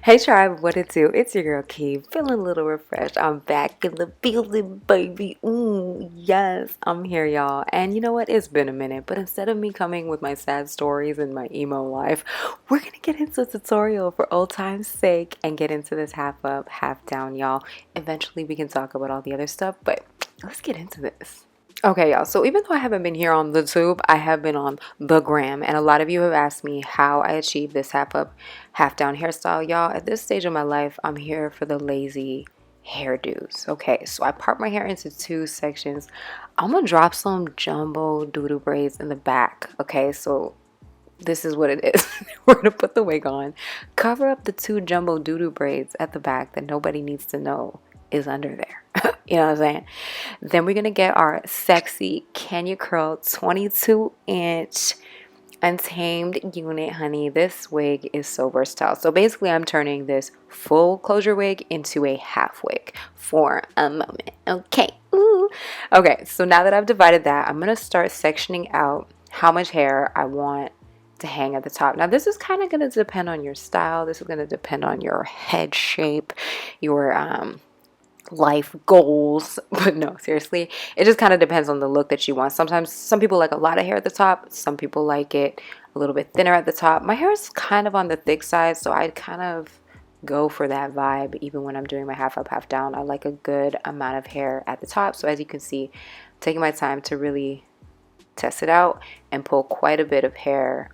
Hey tribe, what it do? It's your girl Key, feeling a little refreshed. I'm back in the building, baby. Yes, I'm here, y'all. And you know what? It's been a minute, but instead of me coming with my sad stories and my emo life, we're gonna get into a tutorial for old time's sake and get into this half up, half down, y'all. Eventually, we can talk about all the other stuff, but let's get into this. Okay, y'all. So even though I haven't been here on the tube, I have been on the gram, and a lot of you have asked me how I achieved this half up, half down hairstyle. Y'all, at this stage of my life, I'm here for the lazy hairdos. Okay, so I part my hair into two sections. I'm gonna drop some jumbo doodoo braids in the back. Okay, so this is what it is. We're gonna put the wig on, cover up the two jumbo doodoo braids at the back that nobody needs to know is under there. You know what I'm saying? Then we're gonna get our sexy Kenya Curl 22-inch untamed unit, honey. This wig is so versatile. So basically, I'm turning this full closure wig into a half wig for a moment. Okay. Ooh. Okay. So now that I've divided that, I'm gonna start sectioning out how much hair I want to hang at the top. Now, this is kind of gonna depend on your style. This is gonna depend on your head shape, your life goals. But no, seriously, it just kind of depends on the look that you want. Sometimes some people like a lot of hair at the top, some people like it a little bit thinner at the top. My hair is kind of on the thick side, so I kind of go for that vibe. Even when I'm doing my half up, half down, I like a good amount of hair at the top. So as you can see, I'm taking my time to really test it out and pull quite a bit of hair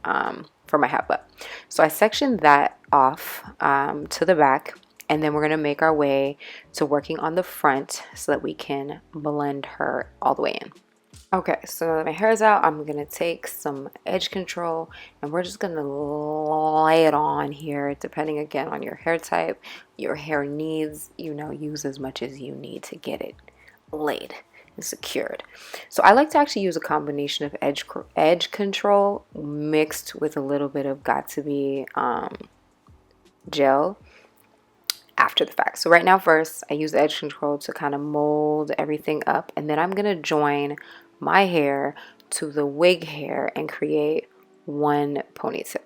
for my half up. So I sectioned that off to the back, and then we're going to make our way to working on the front so that we can blend her all the way in. Okay, so now that my hair is out, I'm going to take some edge control and we're just going to lay it on here, depending again on your hair type, your hair needs, use as much as you need to get it laid and secured. So I like to actually use a combination of edge control mixed with a little bit of got2b gel after the fact. So right now, first I use the edge control to kind of mold everything up, and then I'm gonna join my hair to the wig hair and create one ponytail.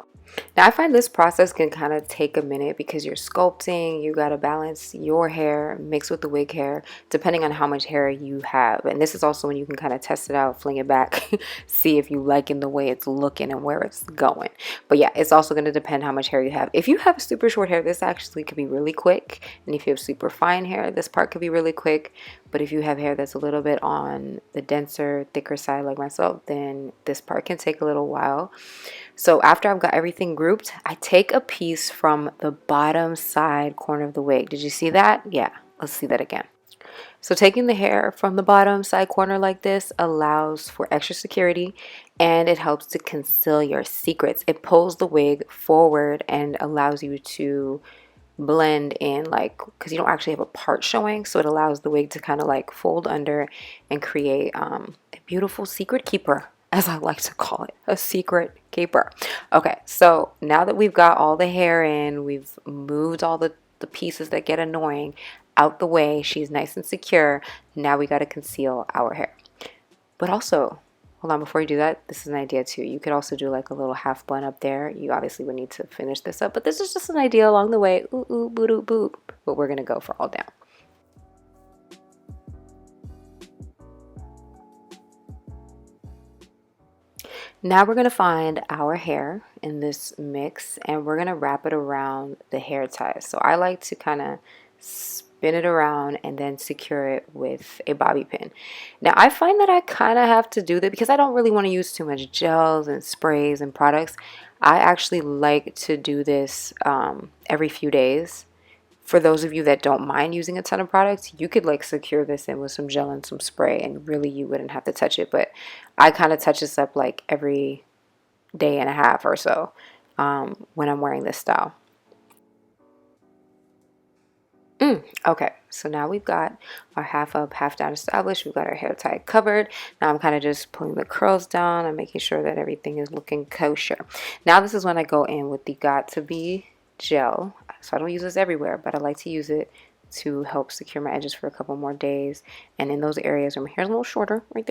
Now I find this process can kind of take a minute because you're sculpting, you got to balance your hair mixed with the wig hair depending on how much hair you have. And this is also when you can kind of test it out, fling it back, see if you like in the way it's looking and where it's going. But yeah, it's also going to depend how much hair you have. If you have super short hair, this actually could be really quick. And if you have super fine hair, this part could be really quick. But if you have hair that's a little bit on the denser, thicker side like myself, then this part can take a little while. So after I've got everything grouped, I take a piece from the bottom side corner of the wig. Did you see that? Yeah, let's see that again. So taking the hair from the bottom side corner like this allows for extra security, and it helps to conceal your secrets. It pulls the wig forward and allows you to blend in, like, because you don't actually have a part showing, so it allows the wig to kind of like fold under and create a beautiful secret keeper, as I like to call it, a secret keeper. Okay, so now that we've got all the hair in, we've moved all the pieces that get annoying out the way, she's nice and secure. Now we got to conceal our hair. But also, hold on, before you do that, this is an idea too. You could also do like a little half bun up there. You obviously would need to finish this up, but this is just an idea along the way. Ooh, ooh, boop, boop, boop. But we're going to go for all down. Now we're going to find our hair in this mix and we're going to wrap it around the hair ties. So I like to kind of spin it around and then secure it with a bobby pin. Now I find that I kind of have to do that because I don't really want to use too much gels and sprays and products. I actually like to do this every few days. For those of you that don't mind using a ton of products, you could like secure this in with some gel and some spray and really you wouldn't have to touch it. But I kind of touch this up like every day and a half or so when I'm wearing this style. Okay, so now we've got our half up, half down established. We've got our hair tie covered. Now I'm kind of just pulling the curls down and making sure that everything is looking kosher. Now this is when I go in with the got2b gel. So I don't use this everywhere, but I like to use it to help secure my edges for a couple more days. And in those areas where my hair is a little shorter, right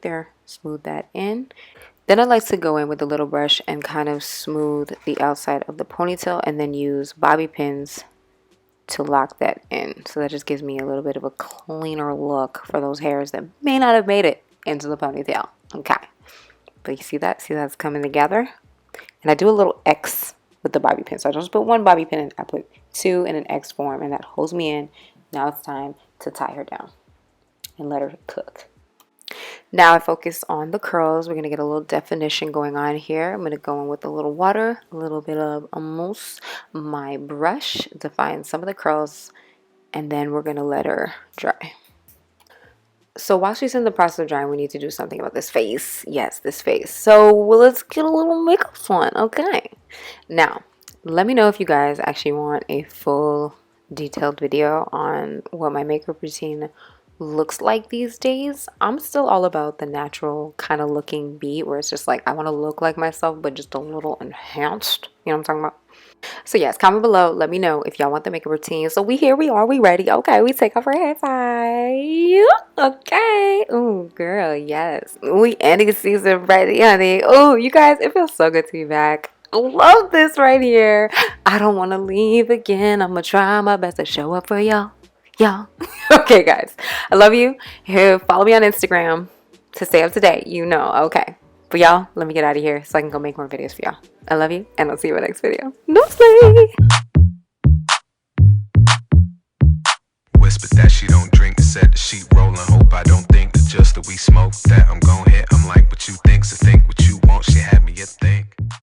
there, smooth that in. Then I like to go in with a little brush and kind of smooth the outside of the ponytail and then use bobby pins to lock that in. So that just gives me a little bit of a cleaner look for those hairs that may not have made it into the ponytail. Okay. But you see that? See that's coming together? And I do a little X with the bobby pin. So I just put one bobby pin and I put two in an X form and that holds me in. Now it's time to tie her down and let her cook. Now I focus on the curls. We're going to get a little definition going on here. I'm going to go in with a little water, a little bit of mousse, my brush, define some of the curls, and then we're going to let her dry. So while she's in the process of drying, we need to do something about this face. Yes, this face. So let's get a little makeup on. Okay. Now, let me know if you guys actually want a full detailed video on what my makeup routine looks like these days. I'm still all about the natural kind of looking beat where it's just like I want to look like myself but just a little enhanced. You know what I'm talking about? So yes, comment below. Let me know if y'all want the makeup routine. So we are. We ready. Okay, we take off our hair tie. Okay. Oh, girl, yes. We ending season ready, honey. Oh, you guys, it feels so good to be back. I love this right here. I don't want to leave again. I'm going to try my best to show up for y'all. Okay, guys. I love you. Here, follow me on Instagram to stay up to date. You know. Okay. But y'all, let me get out of here so I can go make more videos for y'all. I love you, and I'll see you in the next video. Nosley! Whispered that she don't drink, said the sheet rolling. Hope I don't think that just that we smoke that I'm gon' hit. I'm like, what you think, so think what you want. She had me a think.